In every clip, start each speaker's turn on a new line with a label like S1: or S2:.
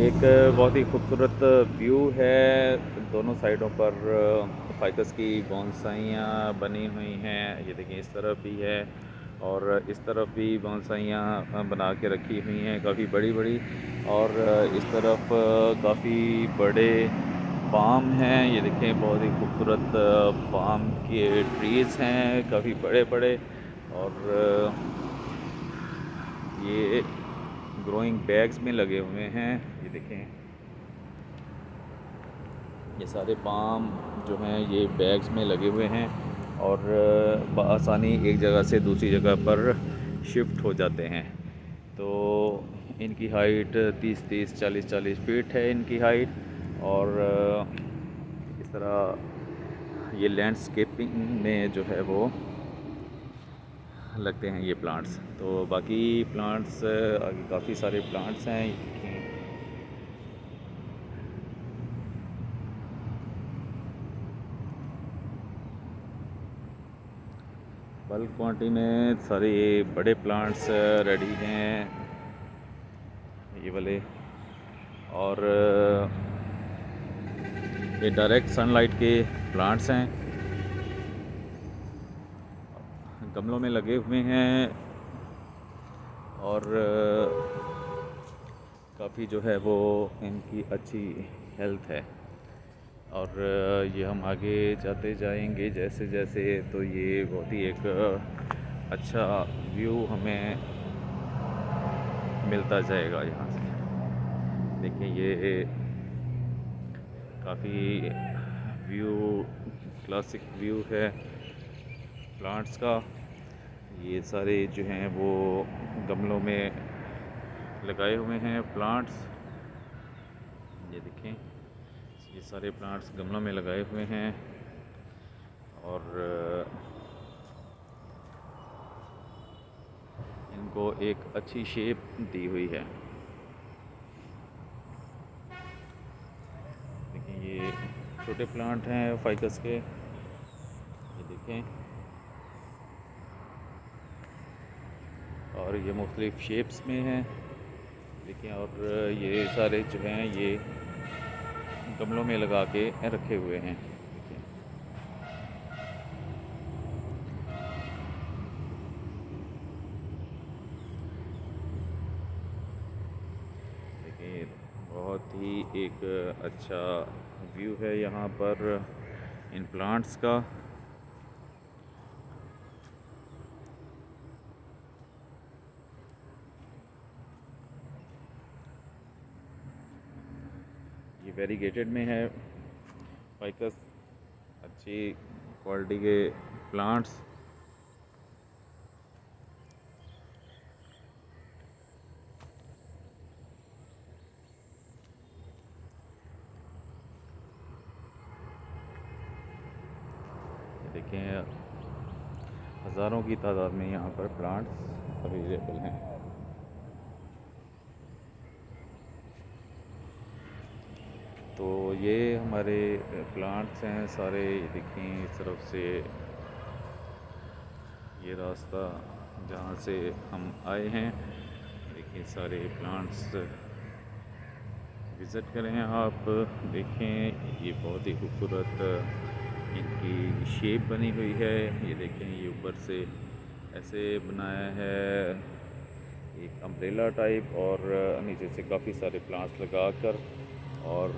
S1: एक बहुत ही खूबसूरत व्यू है। दोनों साइडों पर फाइकस की बोनसाइयाँ बनी हुई हैं। ये देखिए, इस तरफ भी है और इस तरफ भी बोनसाइयाँ बना के रखी हुई हैं, काफ़ी बड़ी बड़ी। और इस तरफ काफ़ी बड़े पाम हैं। ये देखें, बहुत ही खूबसूरत पाम के ट्रीज़ हैं, काफ़ी बड़े बड़े। और ये ग्रोइंग बैग्स में लगे हुए हैं। ये देखें, ये सारे पाम जो हैं ये बैग्स में लगे हुए हैं और बआसानी एक जगह से दूसरी जगह पर शिफ्ट हो जाते हैं। तो इनकी हाइट 30-30, 40-40 फीट है इनकी हाइट। और इस तरह ये लैंडस्केपिंग में जो है वो लगते हैं ये प्लांट्स। तो बाकी प्लांट्स आगे काफ़ी सारे प्लांट्स हैं। बल्क क्वांटिटी में सारे ये बड़े प्लांट्स रेडी हैं, ये वाले। और ये डायरेक्ट सनलाइट के प्लांट्स हैं, गमलों में लगे हुए हैं। और काफ़ी जो है वो इनकी अच्छी हेल्थ है। और ये हम आगे जाते जाएंगे जैसे जैसे, तो ये बहुत ही एक अच्छा व्यू हमें मिलता जाएगा यहाँ से। देखिए, ये काफ़ी व्यू, क्लासिक व्यू है प्लांट्स का। ये सारे जो हैं वो गमलों में लगाए हुए हैं प्लांट्स। ये देखें, ये सारे प्लांट्स गमलों में लगाए हुए हैं और इनको एक अच्छी शेप दी हुई है। देखिए, ये छोटे प्लांट हैं फाइकस के, ये देखें। और ये मुख्तलिफ़ शेप्स में हैं, देखिए। और ये सारे जो हैं ये गमलों में लगा के रखे हुए हैं, देखिए। देखिए, बहुत ही एक अच्छा व्यू है यहाँ पर इन प्लांट्स का। ये वेरीगेटेड में है फाइकस, अच्छी क्वालिटी के प्लांट्स। देखें, हज़ारों की तादाद में यहाँ पर प्लांट्स अवेलेबल हैं। तो ये हमारे प्लांट्स हैं सारे। देखें, इस तरफ से ये रास्ता जहाँ से हम आए हैं, देखिए सारे प्लांट्स विज़िट करें आप। देखें, ये बहुत ही खूबसूरत इनकी शेप बनी हुई है। ये देखें, ये ऊपर से ऐसे बनाया है एक अम्ब्रेला टाइप, और नीचे से काफ़ी सारे प्लांट्स लगाकर और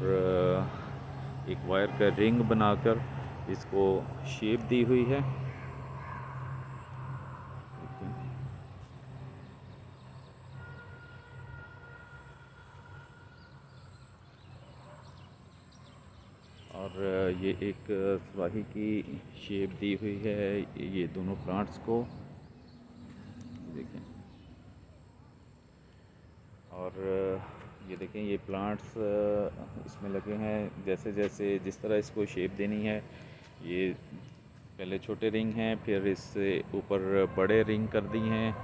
S1: एक वायर का रिंग बनाकर इसको शेप दी हुई है। और ये एक सुराही की शेप दी हुई है ये दोनों प्लांट्स को, देखें। और ये देखें, ये प्लांट्स इसमें लगे हैं जैसे जैसे जिस तरह इसको शेप देनी है। ये पहले छोटे रिंग हैं, फिर इससे ऊपर बड़े रिंग कर दी हैं,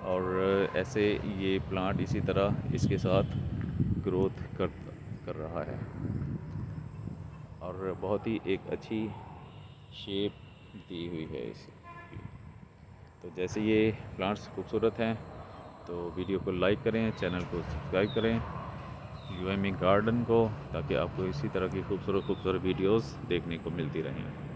S1: और ऐसे ये प्लांट इसी तरह इसके साथ ग्रोथ कर रहा है। और बहुत ही एक अच्छी शेप दी हुई है इसकी। तो जैसे ये प्लांट्स खूबसूरत हैं, तो वीडियो को लाइक करें, चैनल को सब्सक्राइब करें। यूएमई गार्डन को, ताकि आपको इसी तरह की खूबसूरत खूबसूरत वीडियोस देखने को मिलती रहें।